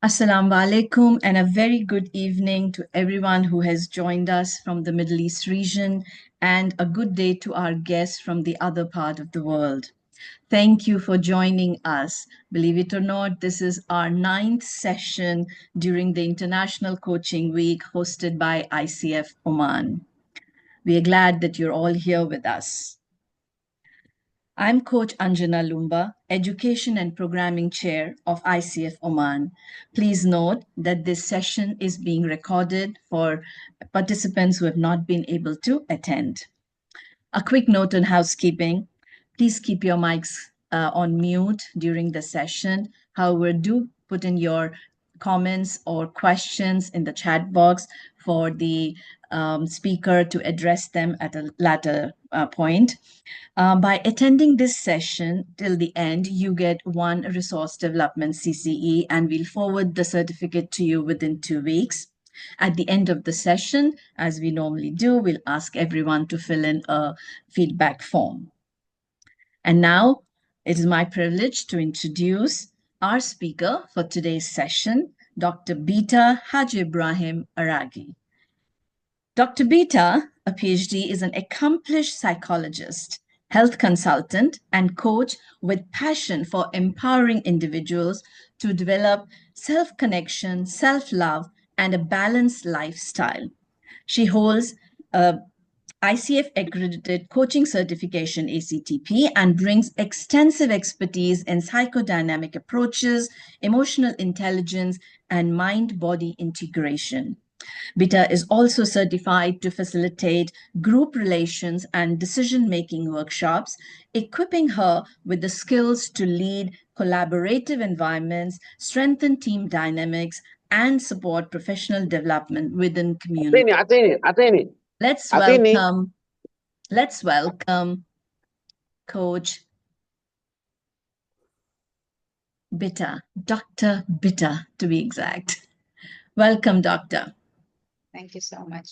Assalamu alaikum and a very good evening to everyone who has joined us from the Middle East region, and a good day to our guests from the other part of the world. Thank you for joining us. Believe it or not, this is our 9th session during the International Coaching Week hosted by ICF Oman. We are glad that you're all here with us. I'm Coach Anjana Lumba, Education and Programming Chair of ICF Oman. Please note that this session is being recorded for participants who have not been able to attend. A quick note on housekeeping. Please keep your mics on mute during the session. However, do put in your comments or questions in the chat box for the speaker to address them at a later point. By attending this session till the end, you get one resource development CCE, and we'll forward the certificate to you within 2 weeks. At the end of the session, as we normally do, we'll ask everyone to fill in a feedback form. And now it is my privilege to introduce our speaker for today's session, Dr. Bita Hajiebrahim Araghi. Dr. Bita, a PhD, is an accomplished psychologist, health consultant, and coach with passion for empowering individuals to develop self-connection, self-love, and a balanced lifestyle. She holds a ICF accredited coaching certification ACTP and brings extensive expertise in psychodynamic approaches, emotional intelligence, and mind-body integration. Bita is also certified to facilitate group relations and decision-making workshops, equipping her with the skills to lead collaborative environments, strengthen team dynamics, and support professional development within community. Let's welcome Coach Bita, Dr. Bita to be exact. Welcome, Doctor. Thank you so much.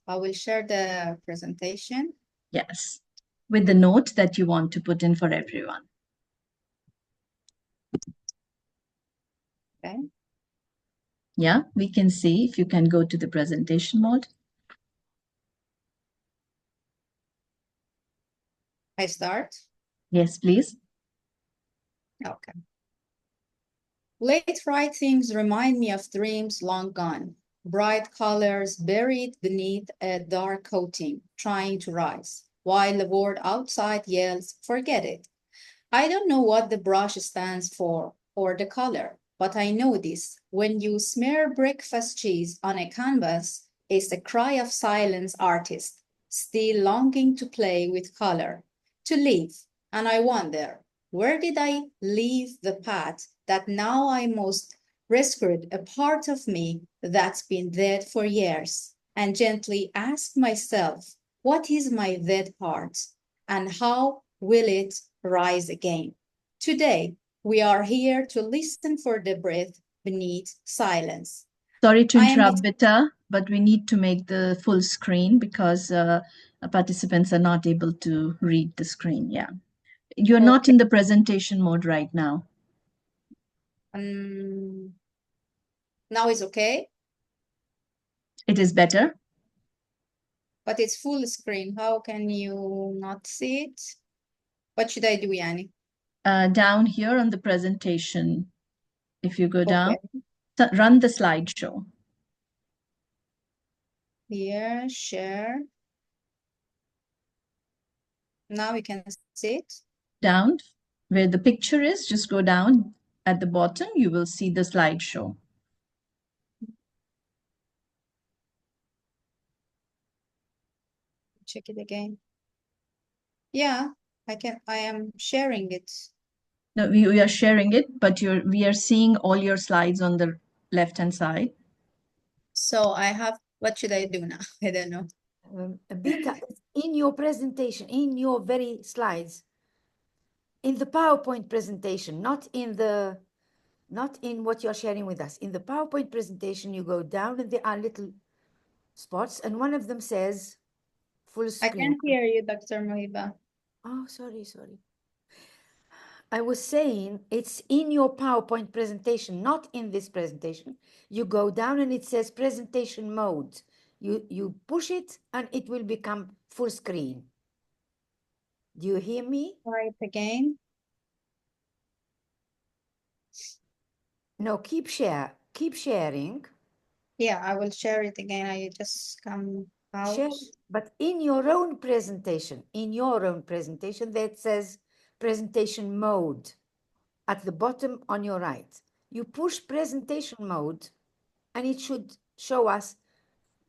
I will share the presentation. Yes, with the note that you want to put in for everyone. Okay. Yeah, we can see if you can go to the presentation mode. I start? Yes, please. Okay. Late writings remind me of dreams long gone, bright colors buried beneath a dark coating, trying to rise, while the world outside yells, forget it. I don't know what the brush stands for or the color, but I know this. When you smear breakfast cheese on a canvas, it's a cry of silence artist, still longing to play with color, to live. And I wonder, where did I leave the path that now I must rescued a part of me that's been dead for years, and gently ask myself, what is my dead part, and how will it rise again? Today, we are here to listen for the breath beneath silence. Sorry to interrupt, Bita, but we need to make the full screen because participants are not able to read the screen. Yeah. You're not in the presentation mode right now. Now it's okay? It is better. But it's full screen. How can you not see it? What should I do, Yani? Down here on the presentation, if you go down, run the slideshow. Here, share. Now we can see it. Down where the picture is, just go down at the bottom, you will see the slideshow. Check it again. Yeah, I am sharing it. No, we are sharing it, but we are seeing all your slides on the left-hand side. So I have, what should I do now? I don't know. Bita, in your presentation, in your very slides, in the PowerPoint presentation, not in what you're sharing with us. In the PowerPoint presentation, you go down and there are little spots, and one of them says full screen. I can't hear you, Dr. Mohiba. Oh, sorry. I was saying it's in your PowerPoint presentation, not in this presentation. You go down and it says presentation mode. You push it and it will become full screen. Do you hear me? Try it again. No, keep sharing. Yeah, I will share it again. I just come out. Share, but in your own presentation, that says presentation mode at the bottom on your right. You push presentation mode and it should show us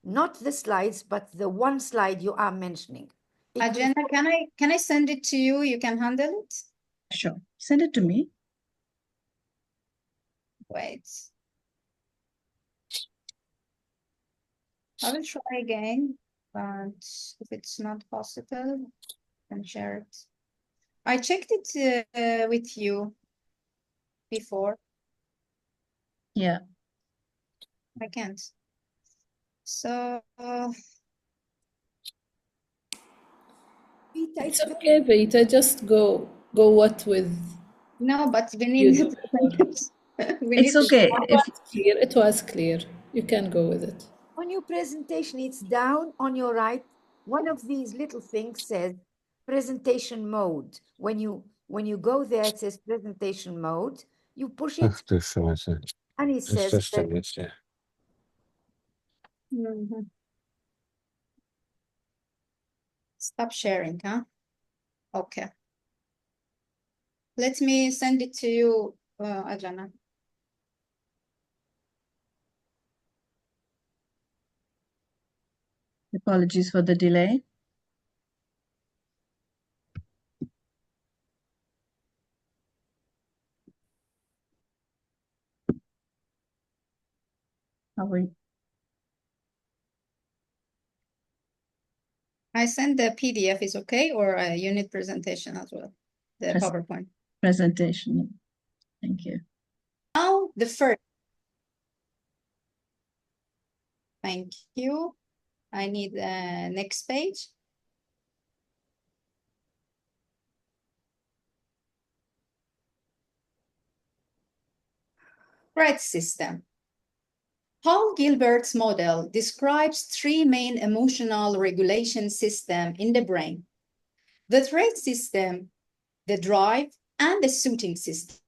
not the slides, but the one slide you are mentioning. Jenna, can I send it to you? You can handle it? Sure. Send it to me. Wait. I will try again, but if it's not possible, I can share it. I checked it with you before. Yeah. I can't. So It's okay, Bita. Just go what with no, but we you need do. It's okay. It was clear. You can go with it. On your presentation, it's down on your right. One of these little things says presentation mode. When you go there, it says presentation mode. You push it, and it says Mhm. Stop sharing, huh? Okay. Let me send it to you, Adriana. Apologies for the delay. How are you? I send the PDF is okay, or a unit presentation as well, the PowerPoint. Presentation. Thank you. Now the first. Thank you. I need the next page. Threat system. Paul Gilbert's model describes three main emotional regulation systems in the brain: the threat system, the drive, and the suiting system.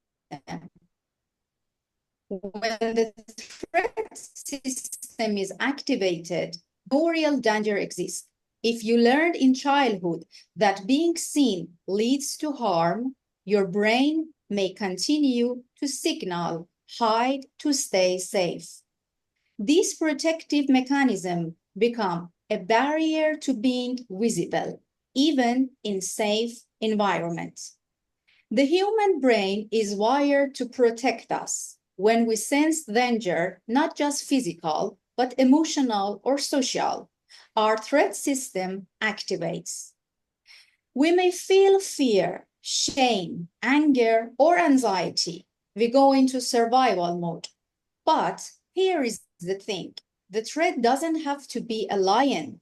When the threat system is activated, no real danger exists. If you learned in childhood that being seen leads to harm, your brain may continue to signal hide to stay safe. These protective mechanisms become a barrier to being visible, even in safe environments. The human brain is wired to protect us when we sense danger, not just physical, but emotional or social. Our threat system activates. We may feel fear, shame, anger, or anxiety. We go into survival mode. But here is the thing. The threat doesn't have to be a lion.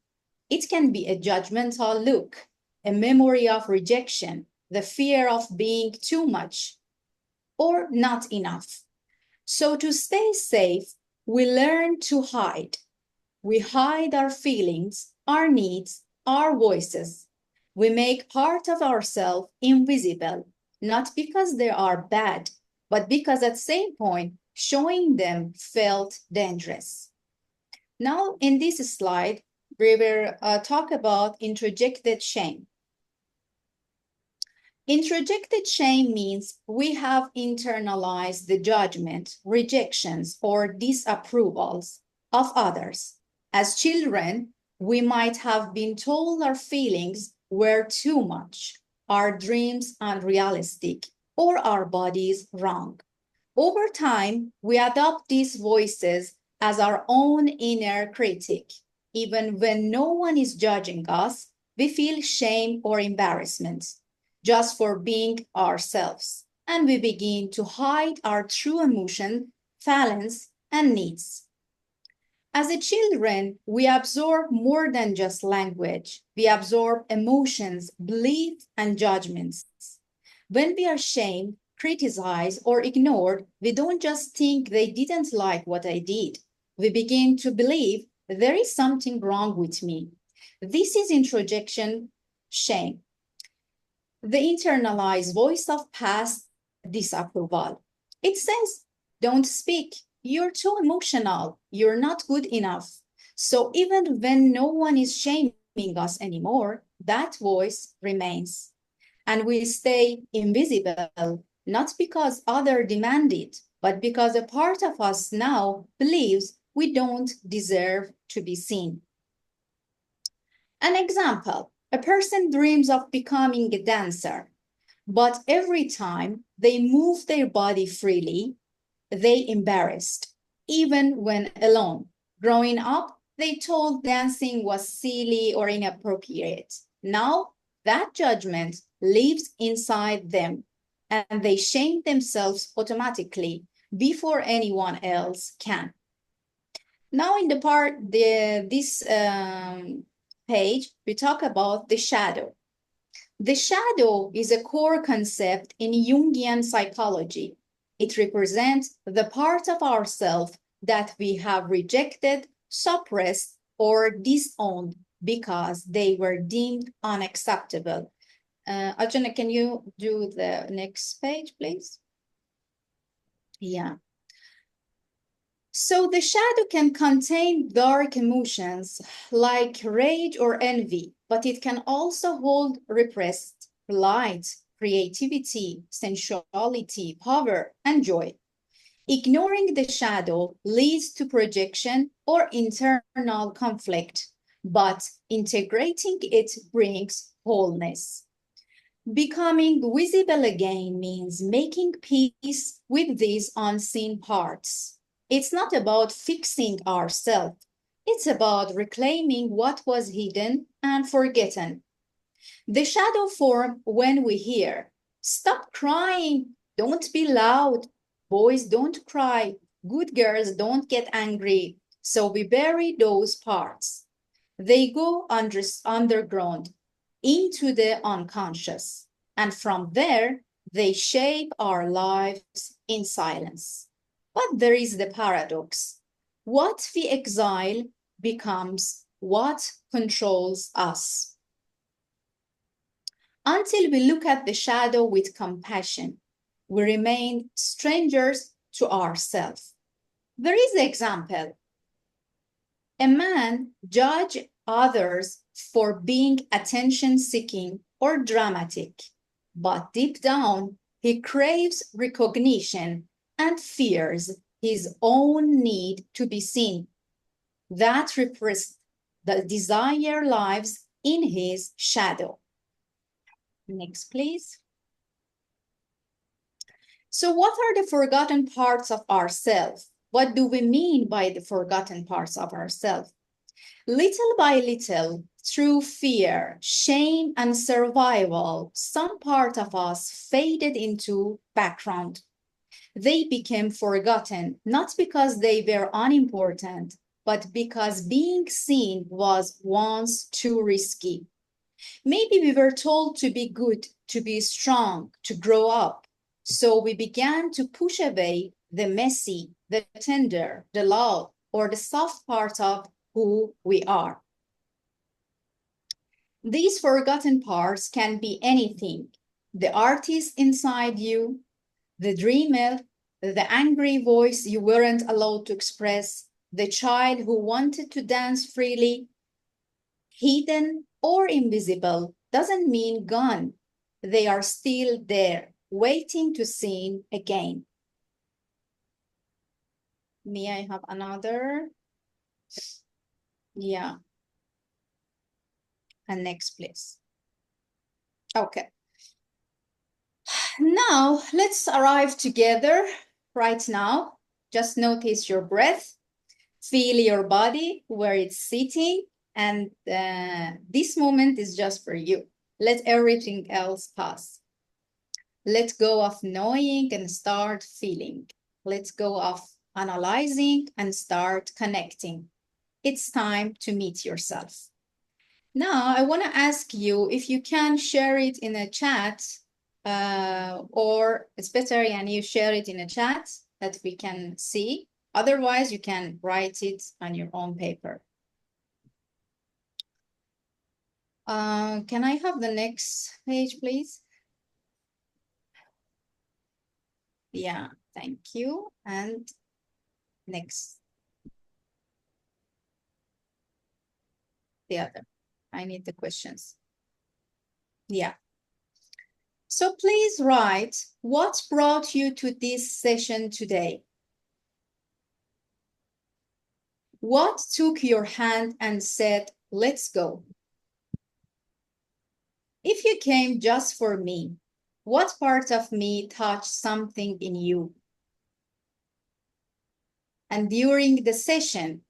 It can be a judgmental look, a memory of rejection, the fear of being too much or not enough. So to stay safe, we learn to hide. We hide our feelings, our needs, our voices. We make part of ourselves invisible, not because they are bad, but because at the same point, showing them felt dangerous. Now, in this slide, we will talk about introjected shame. Introjected shame means we have internalized the judgment, rejections, or disapprovals of others. As children, we might have been told our feelings were too much, our dreams unrealistic, or our bodies wrong. Over time, we adopt these voices as our own inner critic. Even when no one is judging us, we feel shame or embarrassment just for being ourselves, and we begin to hide our true emotion, feelings, and needs. As a children, we absorb more than just language. We absorb emotions, beliefs, and judgments. When we are shamed, criticized, or ignored, we don't just think they didn't like what I did. We begin to believe there is something wrong with me. This is introjection shame, the internalized voice of past disapproval. It says, don't speak. You're too emotional. You're not good enough. So even when no one is shaming us anymore, that voice remains. And we stay invisible, not because others demand it, but because a part of us now believes we don't deserve to be seen. An example, a person dreams of becoming a dancer, but every time they move their body freely, they embarrassed, even when alone. Growing up, they told dancing was silly or inappropriate. Now, that judgment lives inside them, and they shame themselves automatically before anyone else can. Now, in this page, we talk about the shadow. The shadow is a core concept in Jungian psychology. It represents the part of ourselves that we have rejected, suppressed, or disowned because they were deemed unacceptable. Arjuna, can you do the next page, please? Yeah. So the shadow can contain dark emotions like rage or envy, but it can also hold repressed light, creativity, sensuality, power, and joy. Ignoring the shadow leads to projection or internal conflict, but integrating it brings wholeness. Becoming visible again means making peace with these unseen parts. It's not about fixing ourselves. It's about reclaiming what was hidden and forgotten. The shadow form when we hear, stop crying, don't be loud, boys don't cry, good girls don't get angry. So we bury those parts. They go underground into the unconscious, and from there, they shape our lives in silence. But there is the paradox. What we exile becomes what controls us. Until we look at the shadow with compassion, we remain strangers to ourselves. There is an example. A man judges others for being attention-seeking or dramatic, but deep down, he craves recognition and fears his own need to be seen. That repressed the desire lives in his shadow. Next, please. So what are the forgotten parts of ourselves? What do we mean by the forgotten parts of ourselves? Little by little, through fear, shame, and survival, some part of us faded into background. They became forgotten, not because they were unimportant, but because being seen was once too risky. Maybe we were told to be good, to be strong, to grow up. So we began to push away the messy, the tender, the loud, or the soft part of who we are. These forgotten parts can be anything: the artist inside you, the dreamer, the angry voice you weren't allowed to express, the child who wanted to dance freely. Hidden or invisible doesn't mean gone. They are still there, waiting to seen again. May I have another? Yeah. And next, please. Okay. Now, let's arrive together right now. Just notice your breath. Feel your body, where it's sitting. And this moment is just for you. Let everything else pass. Let go of knowing and start feeling. Let go of analyzing and start connecting. It's time to meet yourself. Now, I want to ask you if you can share it in a chat, or it's better and you share it in a chat that we can see. Otherwise, you can write it on your own paper. Can I have the next page, please? Yeah, thank you. And next. The other. I need the questions. Yeah. So please write what brought you to this session today. What took your hand and said, let's go? If you came just for me, what part of me touched something in you? And during the session,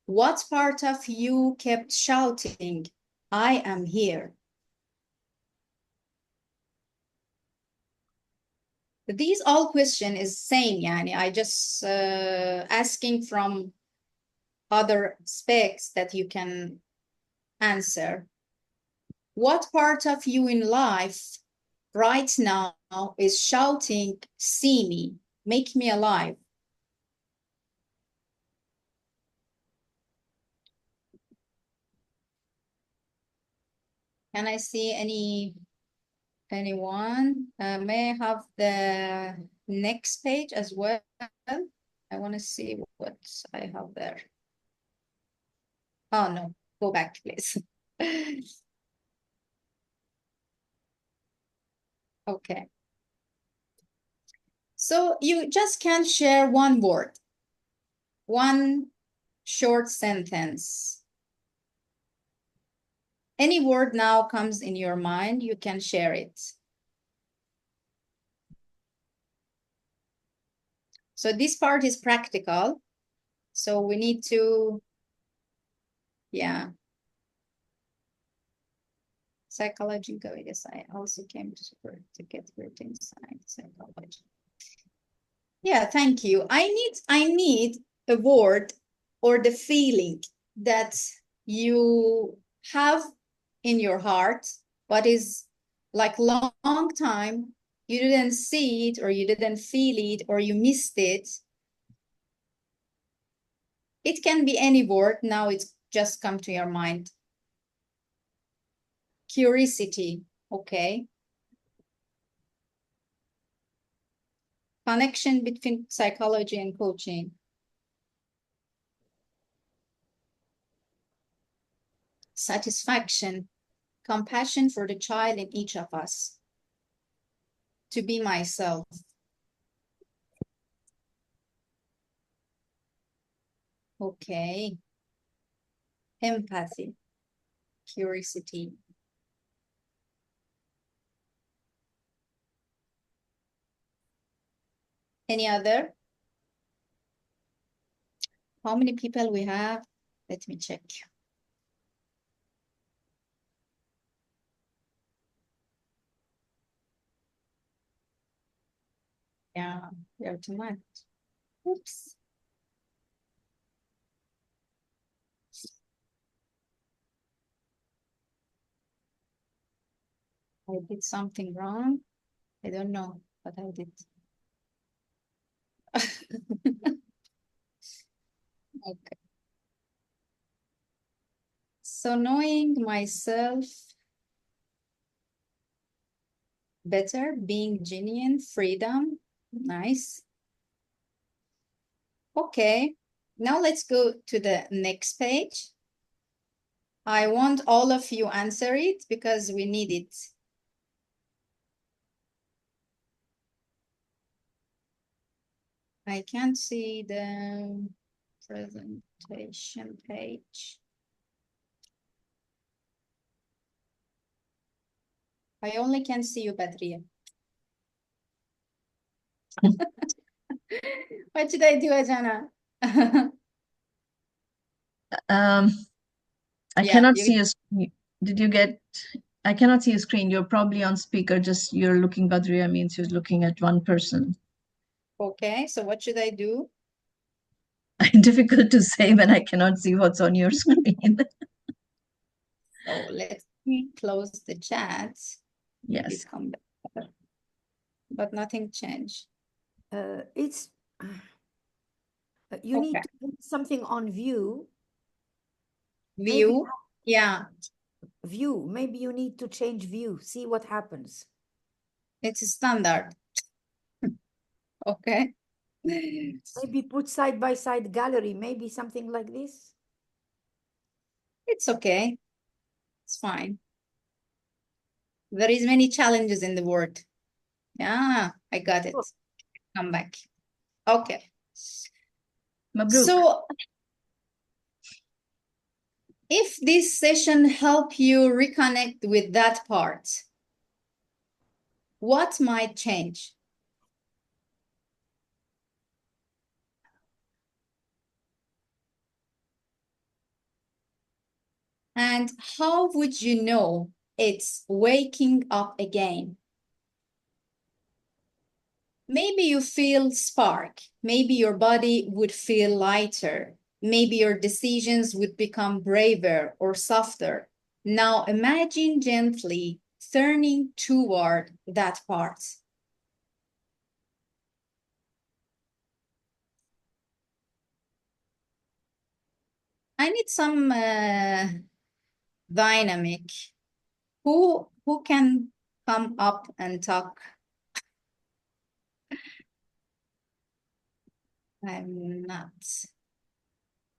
what part of you kept shouting, I am here? These all question is same, yani. I just asking from other specs that you can answer. What part of you in life right now is shouting, see me, make me alive? Can I see anyone? May I have the next page as well? I want to see what I have there. Oh no, go back, please. Okay. So you just can share one word, one short sentence. Any word now comes in your mind, you can share it. So this part is practical. So we need to, yeah. Psychological, yes, I also came to get great insight, psychology. Yeah, thank you. I need a word or the feeling that you have in your heart, but is like long time, you didn't see it or you didn't feel it or you missed it. It can be any word. Now it's just come to your mind. Curiosity, okay. Connection between psychology and coaching. Satisfaction, compassion for the child in each of us. To be myself. Okay. Empathy, curiosity. Any other? How many people we have? Let me check. Yeah, we are too much. Oops. I did something wrong. I don't know what I did. Okay. So knowing myself better, being genuine, freedom, nice. Okay, now let's go to the next page. I want all of you answer it because we need it. I can't see the presentation page. I only can see you, Badria. What should I do, Ajana? I Yeah, cannot see a screen. Did you get? I cannot see a screen. You're probably on speaker. Just you're looking, Badria means you're looking at one person. okay, so what should I do? Difficult to say when I cannot see what's on your screen. So let me close the chat. Maybe Yes. come back. but nothing changed. It's you need Okay. to put something on view. View. Yeah, View. Maybe you need to change view. See what happens. it's standard. Okay. Maybe put side by side gallery. Maybe something like this. It's okay. It's fine. There is many challenges in the word. Yeah, I got it. Come back. Okay. Mabruk. So if this session help you reconnect with that part, what might change? And how would you know it's waking up again? Maybe you feel spark. Maybe your body would feel lighter. Maybe your decisions would become braver or softer. Now imagine gently turning toward that part. I need some dynamic. Who can come up and talk? I'm not.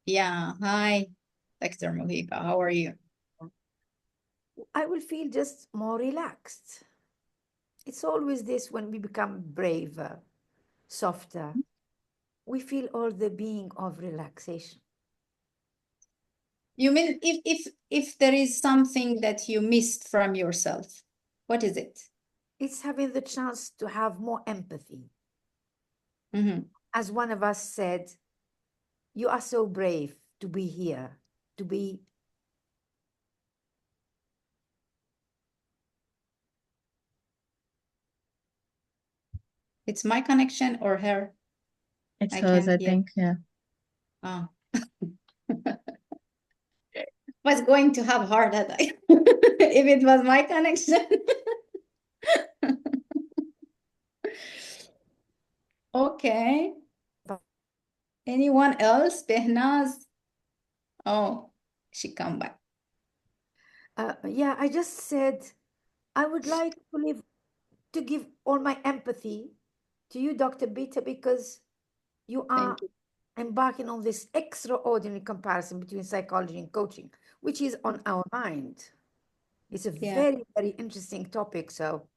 Yeah, hi, Dr. Mohiba. How are you? I will feel just more relaxed. It's always this when we become braver, softer. We feel all the being of relaxation. You mean if there is something that you missed from yourself, what is it? It's having the chance to have more empathy. Mm-hmm. As one of us said, you are so brave to be here, to be. It's my connection or her? It's I hers, can't I hear. think. Yeah. Oh. Was going to have heart attack if it was my connection. Okay. Anyone else? Behnaz? Oh, she come back. Yeah, I just said I would like to give all my empathy to you, Dr. Bita, because you are Thank you. embarking on this extraordinary comparison between psychology and coaching, which is on our mind. It's a Yeah. very, very interesting topic. So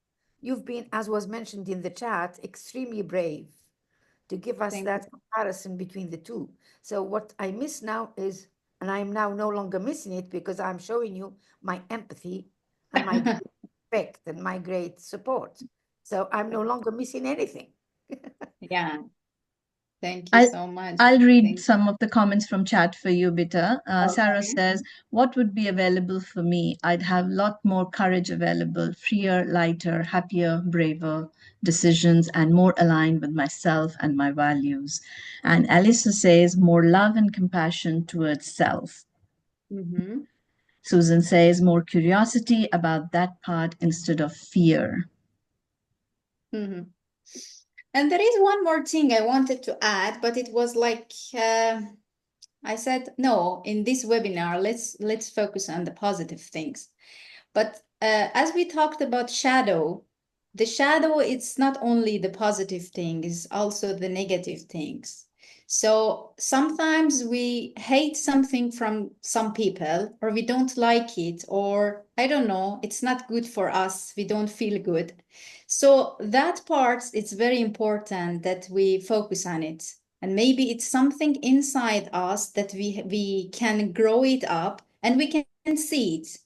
you've been, as was mentioned in the chat, extremely brave to give us Thank that comparison between the two. So what I miss now is, and I'm now no longer missing it because I'm showing you my empathy and my you. respect and my great support. So I'm no longer missing anything. Yeah. Thank you I'll, so much. I'll read Thank some of the comments from chat for you, Bita. Sarah Okay. says, what would be available for me? I'd have a lot more courage available, freer, lighter, happier, braver decisions, and more aligned with myself and my values. And Alisa says, more love and compassion towards self. Mm-hmm. Susan says, more curiosity about that part instead of fear. Mm-hmm. And there is one more thing I wanted to add, but it was like I said, no, in this webinar, let's focus on the positive things. But as we talked about shadow, the shadow, it's not only the positive thing, it's also the negative things. So sometimes we hate something from some people, or we don't like it, or I don't know, it's not good for us, we don't feel good. So that part, it's very important that we focus on it. And maybe it's something inside us that we can grow it up and we can see it,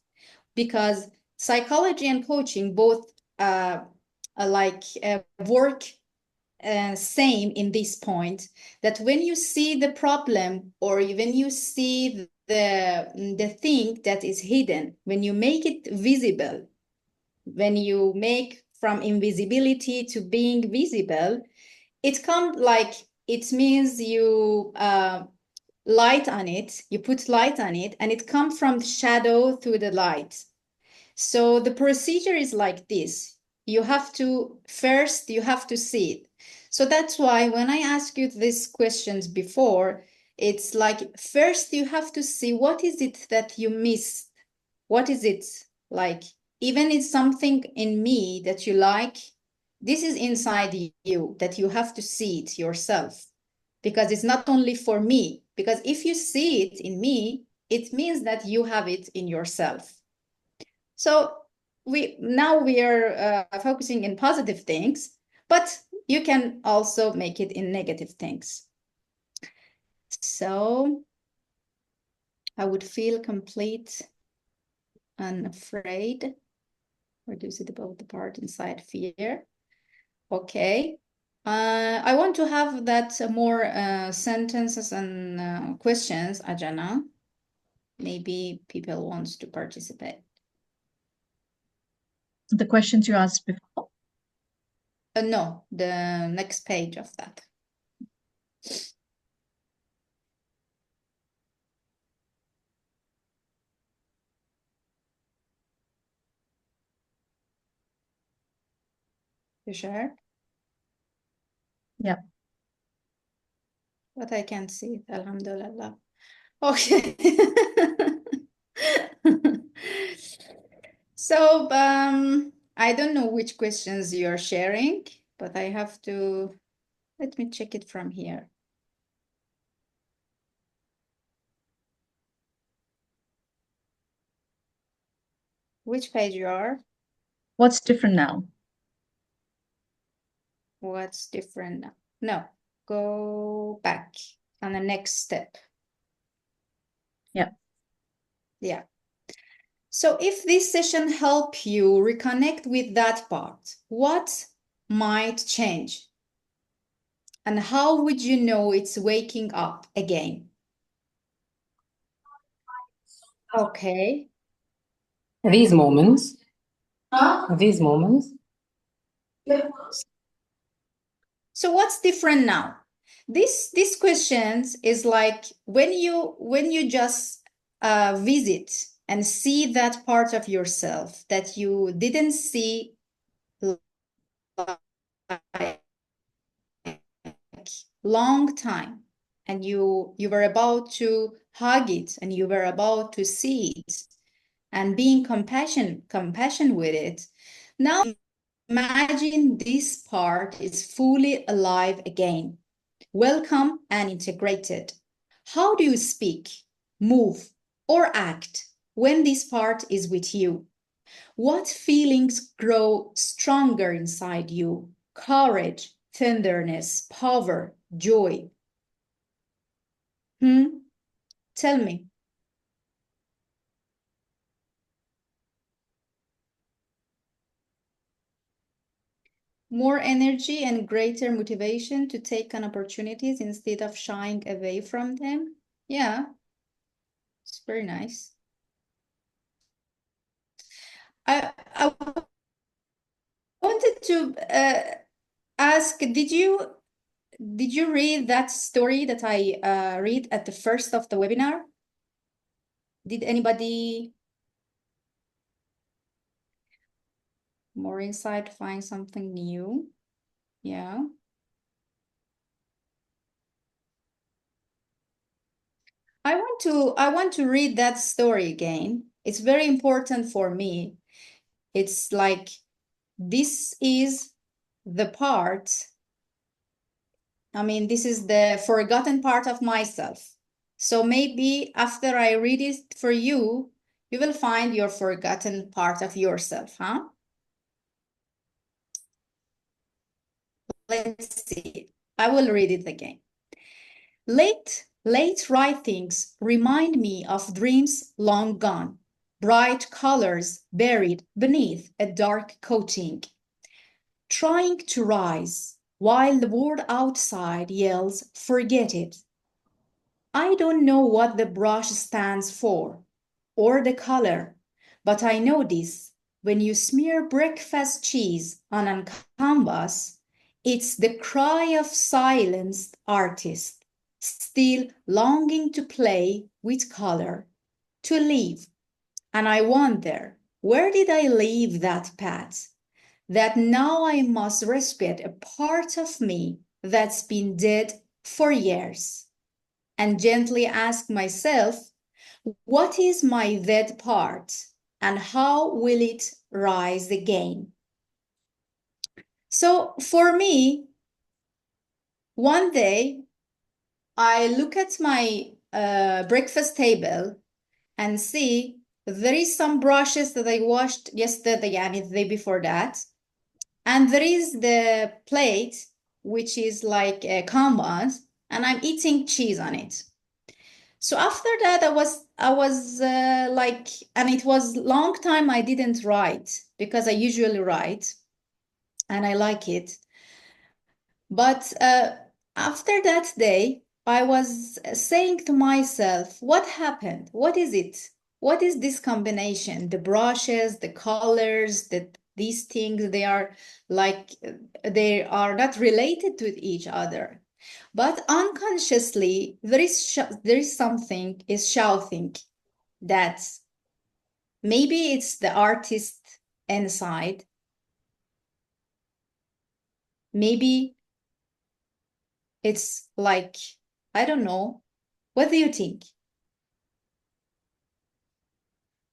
because psychology and coaching both work same in this point, that when you see the problem or when you see the thing that is hidden, when you make it visible, when you make from invisibility to being visible, it comes like, it means you light on it, you put light on it, and it comes from the shadow through the light. So the procedure is like this. you have to see it. So that's why when I ask you these questions before, it's like first you have to see what is it that you missed. What is it like? Even it's something in me that you like, this is inside you that you have to see it yourself, because it's not only for me. Because if you see it in me, it means that you have it in yourself. So we are focusing in positive things, but you can also make it in negative things. So I would feel complete and afraid. Reduce it above the part inside fear. Okay. I want to have that more sentences and questions, Ajana. Maybe people wants to participate. The questions you asked before. No, the next page of that. You sure? Yeah. But I can't see it, alhamdulillah. Okay. So, I don't know which questions you're sharing, but I have to, let me check it from here. Which page you are? What's different now? What's different now? No, go back on the next step. Yeah. Yeah. So if this session help you reconnect with that part, what might change? And how would you know it's waking up again? Okay. These moments. So what's different now? This questions is like when you just visit and see that part of yourself that you didn't see like long time, and you were about to hug it and you were about to see it and being compassion with it. Now imagine this part is fully alive again, welcome and integrated. How do you speak, move, or act when this part is with you? What feelings grow stronger inside you? Courage, tenderness, power, joy. Tell me. More energy and greater motivation to take on opportunities instead of shying away from them. Yeah, it's very nice. I wanted to ask, did you read that story that I read at the first of the webinar? Did anybody more insight, find something new? Yeah. I want to read that story again. It's very important for me. It's like this is the part, I mean, this is the forgotten part of myself. So maybe after I read it for you, you will find your forgotten part of yourself, huh? Let's see. I will read it again. Late writings remind me of dreams long gone, bright colors buried beneath a dark coating, trying to rise while the world outside yells, forget it. I don't know what the brush stands for or the color, but I know this. When you smear breakfast cheese on a canvas, it's the cry of silenced artist, still longing to play with color, to live. And I wonder, where did I leave that path? that now I must respect a part of me that's been dead for years and gently ask myself, what is my dead part and how will it rise again? So for me, one day I look at my breakfast table and see there is some brushes that I washed yesterday and the day before that. And there is the plate, which is like a canvas, and I'm eating cheese on it. So after that, I was like, and it was long time I didn't write because I usually write, and I like it. But after that day, I was saying to myself, what happened? What is it? What is this combination? The brushes, the colors, these things, they are like, they are not related to each other. But unconsciously, there is something is shouting that maybe it's the artist inside. Maybe it's like, I don't know. What do you think?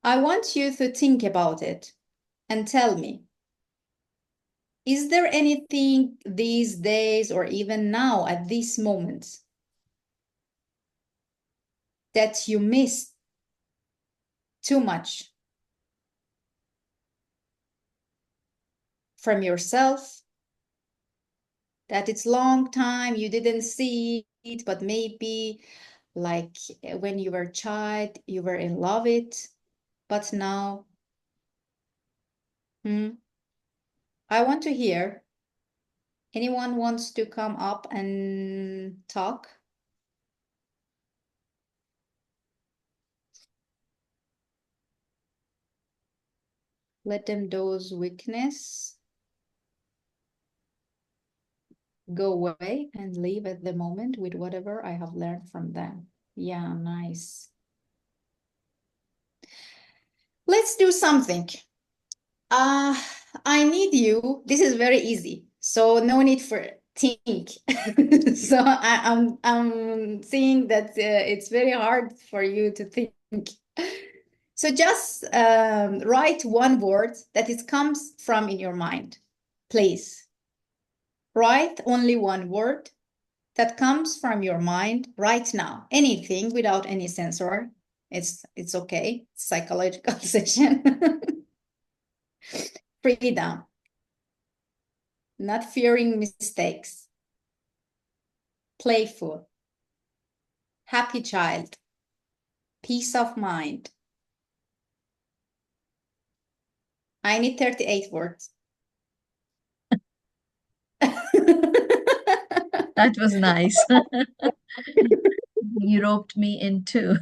I want you to think about it and tell me, is there anything these days or even now at this moment that you miss too much from yourself? That it's long time you didn't see it, but maybe like when you were a child, you were in love it, but now, I want to hear. Anyone wants to come up and talk? Let them those weakness go away and live at the moment with whatever I have learned from them. Yeah, nice. Let's do something. I need you. This is very easy, so no need for think. So I'm seeing that it's very hard for you to think. So just write one word that it comes from in your mind, please. Write only one word that comes from your mind right now. Anything without any censor. It's okay. Psychological session. Freedom. Not fearing mistakes. Playful. Happy child. Peace of mind. I need 38 words. That was nice. You roped me in too.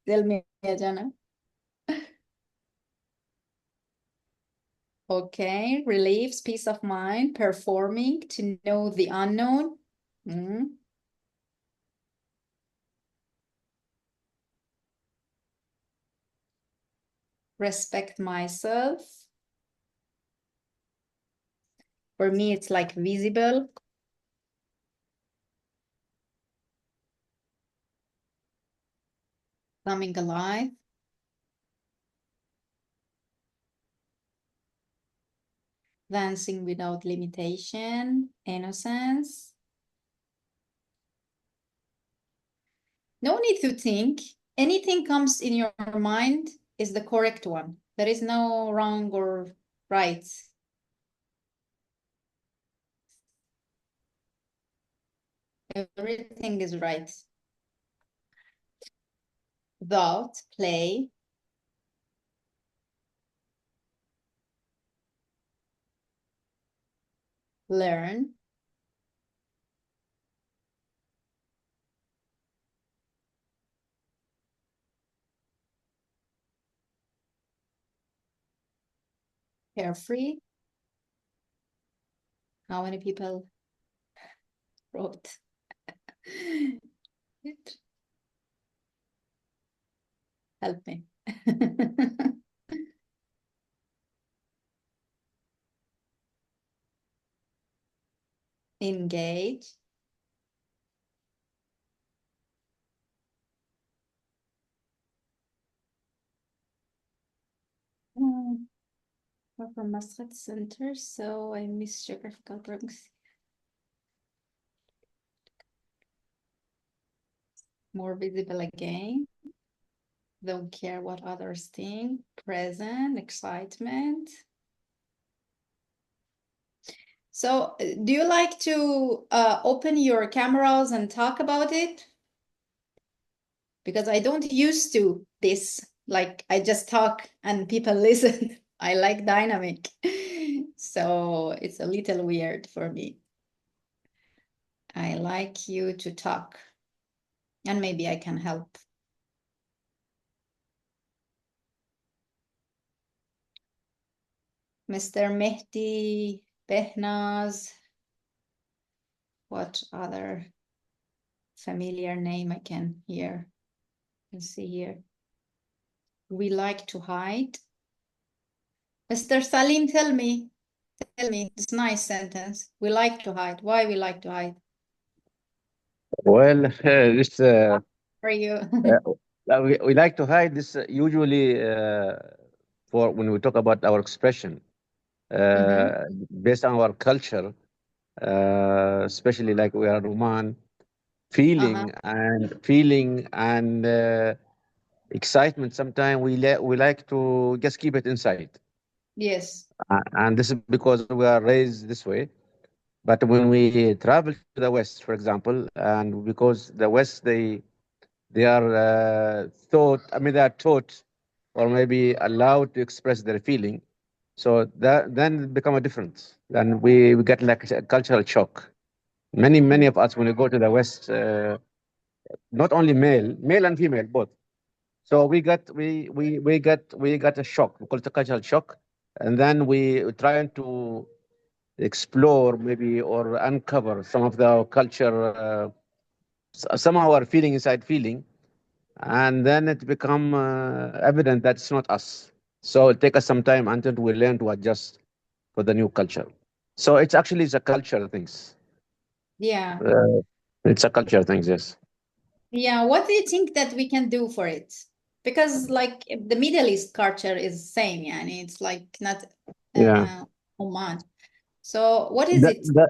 Tell me, Jana. Okay, relieves peace of mind, performing, to know the unknown. Respect myself. For me, it's like visible. Coming alive. Dancing without limitation, innocence. No need to think. Anything comes in your mind is the correct one. There is no wrong or right. Everything is right. Thought, play. Learn. Carefree. How many people wrote it? Help me. Engage. We're from Masqat Center, so I miss geographical proximity. More visible again. Don't care what others think. Present, excitement. So do you like to open your cameras and talk about it? Because I don't used to this, like I just talk and people listen. I like dynamic. So it's a little weird for me. I like you to talk and maybe I can help. Mr. Mehdi, Behnaz, what other familiar name I can hear? Let's see here. We like to hide. Mr. Salim, tell me, it's a nice sentence. We like to hide. Why we like to hide? Well, this For you. we like to hide this usually for when we talk about our expression based on our culture, especially like we are Roman, feeling and excitement. Sometimes we like to just keep it inside, Yes. and this is because we are raised this way. But when we travel to the West, for example, and because the West they are they are taught or maybe allowed to express their feeling. So that then it become a difference. Then we get like a cultural shock. Many of us when we go to the West, not only male and female both. So we got a shock. We call it a cultural shock, and then we trying to explore maybe or uncover some of the culture, somehow our feeling inside feeling, and then it become evident that it's not us. So it take us some time until we learn to adjust for the new culture. So it's a culture things. Yeah. It's a culture things, yes. Yeah. What do you think that we can do for it? Because like the Middle East culture is same, and it's like not Yeah. Oman. So what is The, it? the,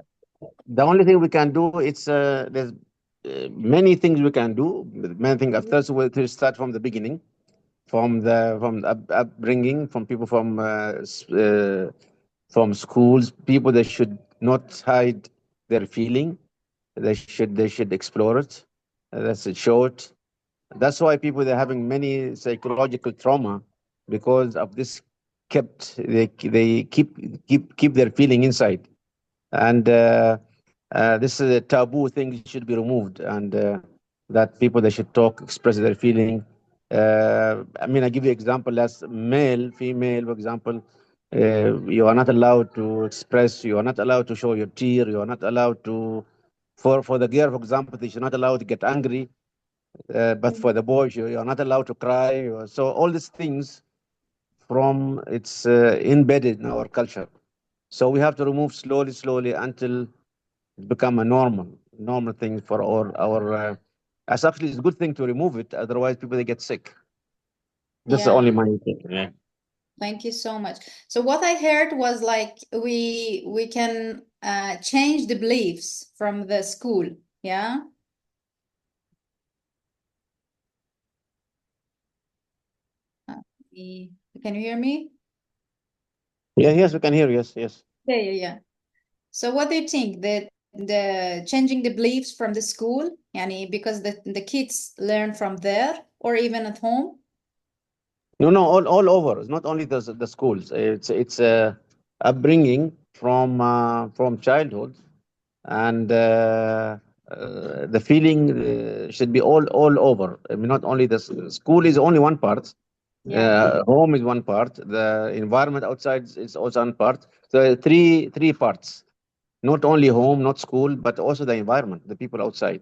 the only thing we can do it's there's many things we can do. Many things. First, we to start from the beginning, from the upbringing, from people from schools. People they should not hide their feeling. They should explore it. That's it. Show it. That's why people they're having many psychological trauma because of this. They keep their feeling inside, and this is a taboo thing should be removed, and that people they should talk, express their feeling. I give you example as male, female, for example. You are not allowed to express. You are not allowed to show your tear. You are not allowed to. For the girl, for example, they should not allowed to get angry. But for the boys, you are not allowed to cry. So all these things from it's embedded in our culture. So we have to remove slowly until it become a normal thing for our. As actually, it's a good thing to remove it. Otherwise, people they get sick. That's the Yeah. only my thing. Yeah. Thank you so much. So what I heard was like we can change the beliefs from the school. Yeah. Can you hear me? Yeah. Yes, we can hear. Yes. Yes. Yeah. So what do you think that the changing the beliefs from the school, yani because the kids learn from there or even at home? No. All over. It's not only the schools. It's upbringing from childhood, and the feeling should be all over. I mean, not only school is only one part. Yeah. Home is one part. The environment outside is also one part. So three parts. Not only home, not school, but also the environment, the people outside.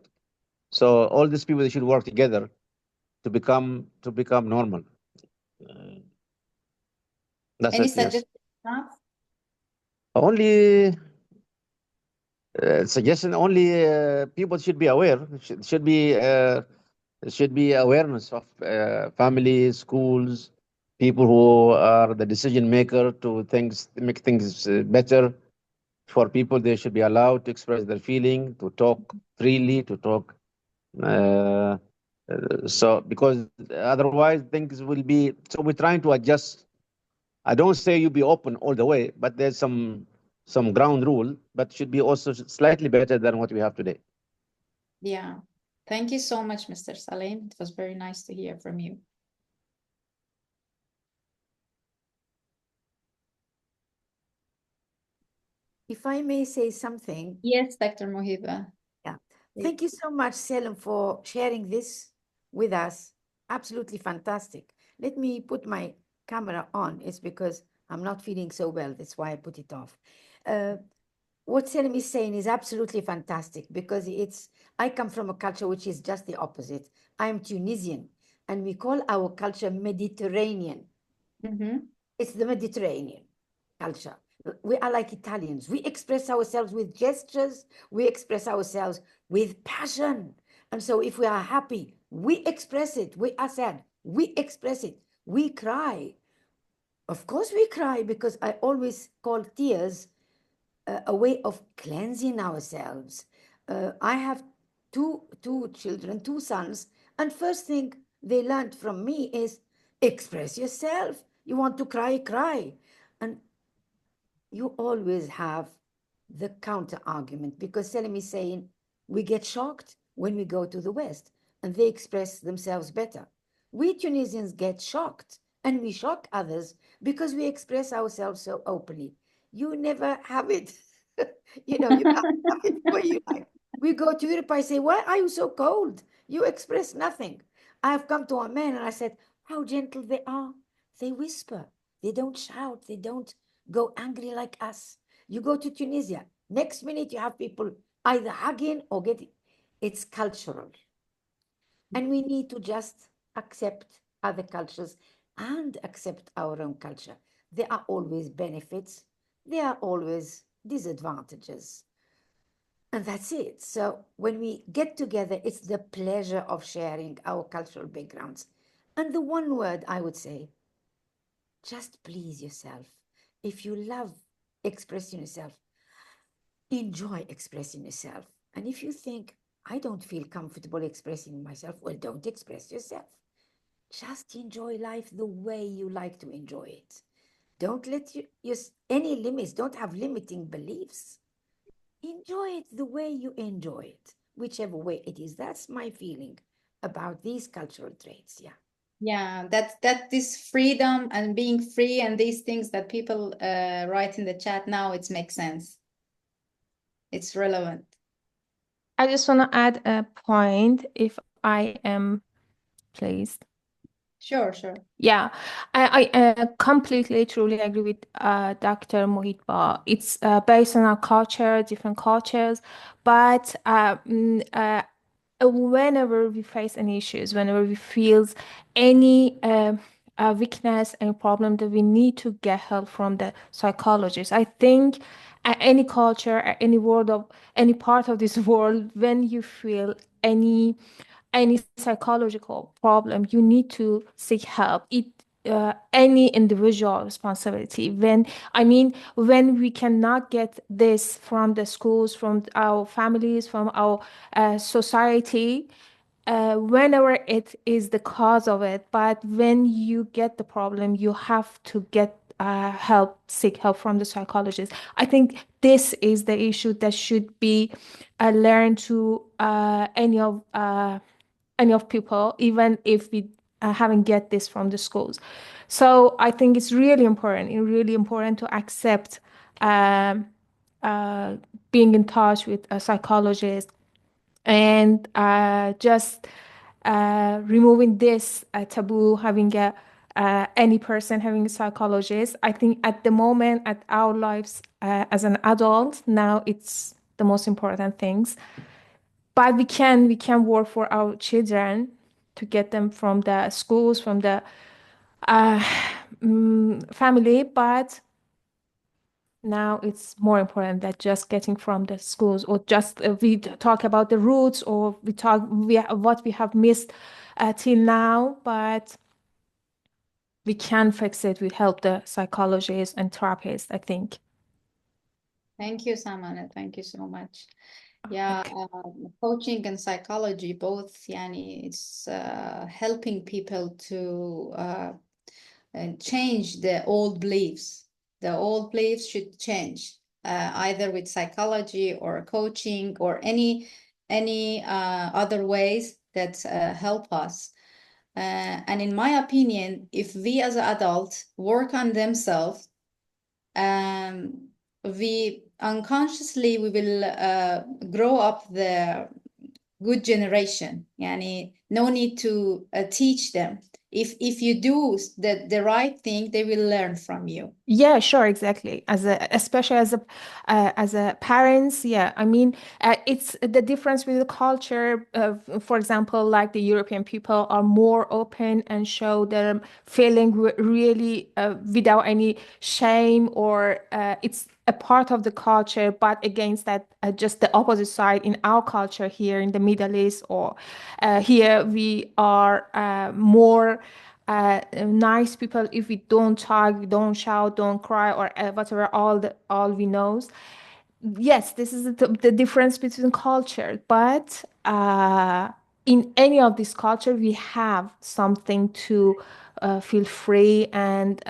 So all these people they should work together to become normal. Uh, that's Any it. Yes. suggestions? Huh? Only suggestion only people should be aware. Should be awareness of families, schools, people who are the decision maker to things make things better for people. They should be allowed to express their feeling, to talk freely, to talk. Uh, so because otherwise things will be. So we're trying to adjust. I don't say you be open all the way, but there's some ground rule, but should be also slightly better than what we have today. Yeah. Thank you so much, Mr. Salim. It was very nice to hear from you. If I may say something. Yes, Dr. Mohiba. Yeah. Please. Thank you so much, Selim, for sharing this with us. Absolutely fantastic. Let me put my camera on. It's because I'm not feeling so well. That's why I put it off. What Selim is saying is absolutely fantastic because I come from a culture which is just the opposite. I'm Tunisian and we call our culture Mediterranean. It's the Mediterranean culture. We are like Italians. We express ourselves with gestures. We express ourselves with passion. And so if we are happy, we express it. We are sad, we express it. We cry. Of course we cry because I always call tears a way of cleansing ourselves. I have two children, two sons, and first thing they learned from me is express yourself. You want to cry, cry. And you always have the counter argument because Selim is saying we get shocked when we go to the West and they express themselves better. We Tunisians get shocked and we shock others because we express ourselves so openly. You never have it. You know, you can't have it where you like. We go to Europe, I say, why are you so cold? You express nothing. I have come to a man and I said, how gentle they are. They whisper. They don't shout. They don't go angry like us. You go to Tunisia, next minute you have people either hugging or getting. It's cultural. And we need to just accept other cultures and accept our own culture. There are always benefits, there are always disadvantages. And that's it. So when we get together, it's the pleasure of sharing our cultural backgrounds. And the one word I would say, just please yourself. If you love expressing yourself, enjoy expressing yourself. And if you think, I don't feel comfortable expressing myself, well, don't express yourself. Just enjoy life the way you like to enjoy it. Don't let any limits, don't have limiting beliefs. Enjoy it the way you enjoy it, whichever way it is. That's my feeling about these cultural traits. Yeah. Yeah, that this freedom and being free and these things that people write in the chat now, it makes sense. It's relevant. I just want to add a point if I am pleased. Sure, sure. Yeah, I completely, truly agree with Dr. Mohitba. It's based on our culture, different cultures, but whenever we face any issues, whenever we feel any weakness, any problem, that we need to get help from the psychologist. I think any culture, any world of any part of this world, when you feel any psychological problem, you need to seek help. Any individual responsibility. When we cannot get this from the schools, from our families, from our society, whenever it is the cause of it, but when you get the problem, you have to get seek help from the psychologist. I think this is the issue that should be learned to any of people, even if we haven't get this from the schools. So I think it's really important to accept being in touch with a psychologist and just removing this taboo, having any person having a psychologist. I think at the moment, at our lives as an adult, now it's the most important things. But we can work for our children to get them from the schools, from the family. But now it's more important than just getting from the schools, or just we talk about the roots, or we talk what we have missed till now, but we can fix it with help the psychologists and therapists, I think. Thank you, Samana. Thank you so much. Yeah, coaching and psychology both, yani, it's helping people to change the old beliefs. The old beliefs should change, either with psychology or coaching or any other ways that help us. And in my opinion, if we as adults work on themselves, we unconsciously we will grow up the good generation. Yani, no need to teach them. If you do the right thing, they will learn from you. Yeah, sure, exactly. Especially as a parents, yeah. I mean, it's the difference with the culture. For example, like the European people are more open and show their feeling really without any shame, or it's a part of the culture. But against that, just the opposite side in our culture here in the Middle East, or here we are more nice people. If we don't talk, we don't shout, don't cry, or whatever, all we knows. Yes, this is the difference between culture, but in any of this culture we have something to feel free and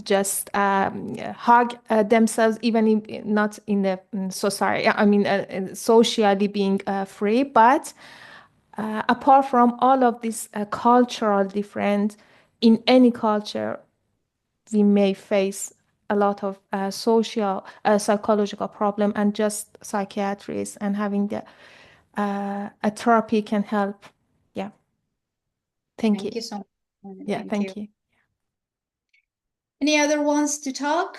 just hug themselves, even in, not in the society, I mean socially being free. But apart from all of this cultural difference, in any culture, we may face a lot of social, psychological problem, and just psychiatrists and having the a therapy can help. Yeah. Thank you. Thank you so much. Yeah, Thank thank you. you. Any other ones to talk?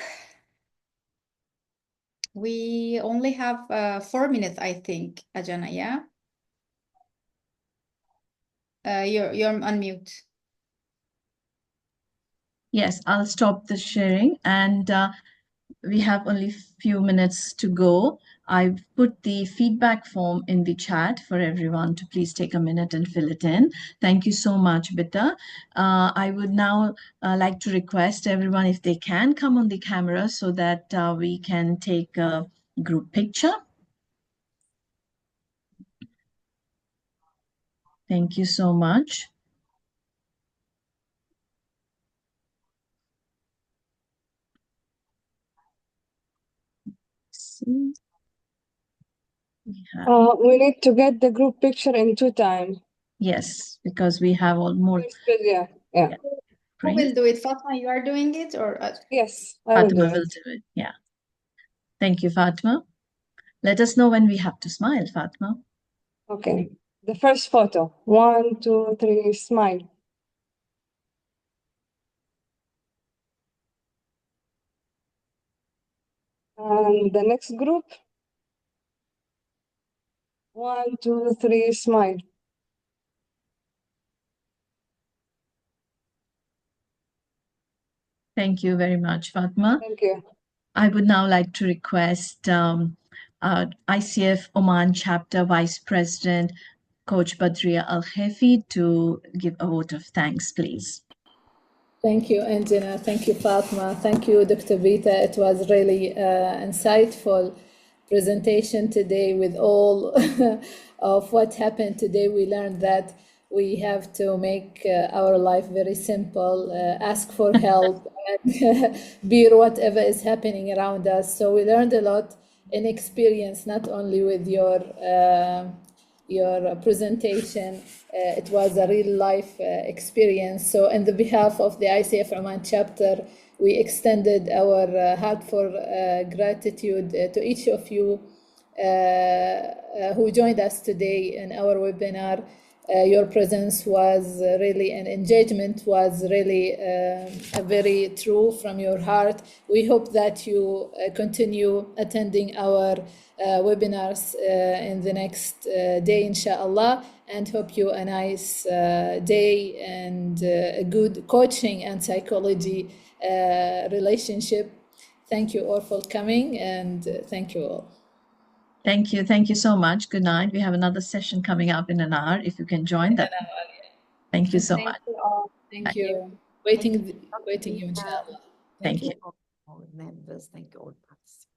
We only have 4 minutes, I think, Ajana, yeah? You're on mute. Yes, I'll stop the sharing, and we have only few minutes to go. I've put the feedback form in the chat for everyone to please take a minute and fill it in. Thank you so much, Bita. I would now like to request everyone, if they can, come on the camera so that we can take a group picture. Thank you so much. See. We need to get the group picture in 2 times. Yes, because we have almost. Yeah. Yeah. Who will do it? Fatma, you are doing it, or Yes, I will do Fatima will it. do it. Yeah. Thank you, Fatima. Let us know when we have to smile, Fatima. Okay. The first photo. 1, 2, 3, smile. And the next group. 1, 2, 3, smile. Thank you very much, Fatma. Thank you. I would now like to request ICF Oman Chapter Vice President, Coach Badria Al-Hefi, to give a vote of thanks, please. Thank you, Anjana. Thank you, Fatma. Thank you, Dr. Bita. It was really insightful presentation today with all of what happened today. We learned that we have to make our life very simple, ask for help, and bear whatever is happening around us. So we learned a lot in experience, not only with your presentation. It was a real life experience. So on the behalf of the ICF Oman chapter, we extended our heartfelt gratitude to each of you who joined us today in our webinar. Your presence was really, and engagement was really very true from your heart. We hope that you continue attending our webinars in the next day, inshallah, and hope you a nice day and a good coaching and psychology relationship. Thank you all for coming, and thank you all. Thank you. Thank you so much. Good night. We have another session coming up in an hour. If you can join that. Thank you so Thank much. you all. Thank you. Waiting Thank you, inshallah. Thank you. all members. Thank you all participants.